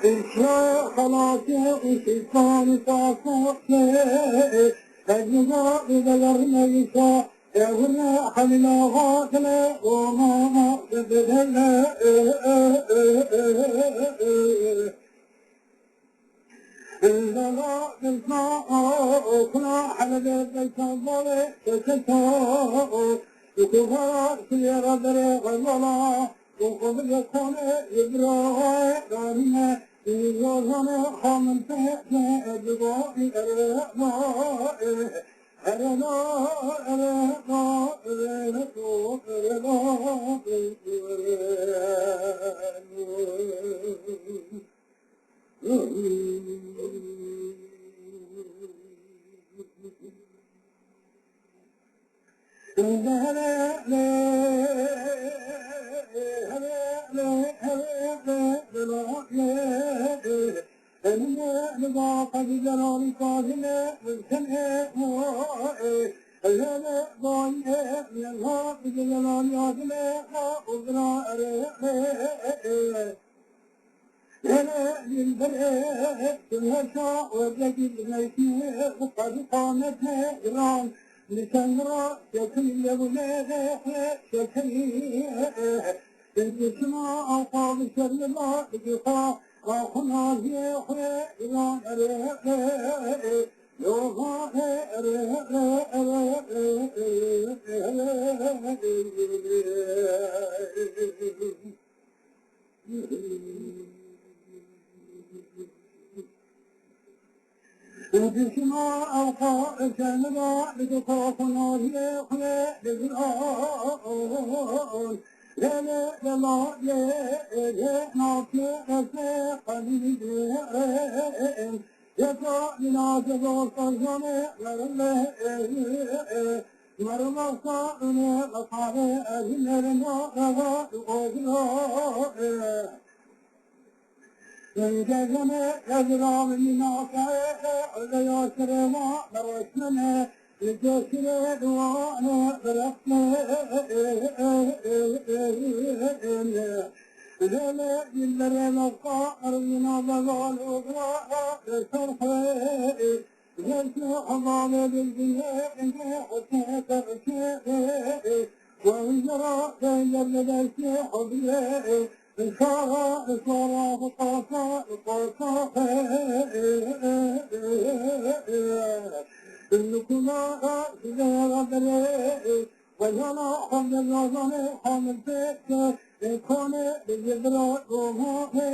إشراء خلاصي وشيطان صافوكي أجمع بذلرنا يشاء يهنا حملا غاكنا وما بدلنا إننا نسمع كنا على بيت الضوء تكتو يكفر سيارة دريق الله وقبل يكون إبراهيم يوزن خامن تهنا أجباء أرهاء لسنرى شكل يبنيه شكلي الجسماء أوقاب شر الله بقصاء وخنا يخي إلى أريه يوغاه الجسماء أوقاب شر الله بقصاء وخنا يخي للآن لا لا لا لا لا ناطق قليل يقع من عجب الصجن مرمى مرمى صائنا أصحاب أهلنا غضا أغلا من جزم يزرع من ناصعه على يسرنا مروسنا لجسر دوانا برقنا لا جلر نبقى أرضنا بغال أغراء للفرحة جلس حضان بالبناء حسنة ترشيء ووزراء تجرد الشيء حبلاء إشارة فقاصة إنكما سجارة بريء وجنا حمد الوزن حمد فيك يكون بالجبرات وما في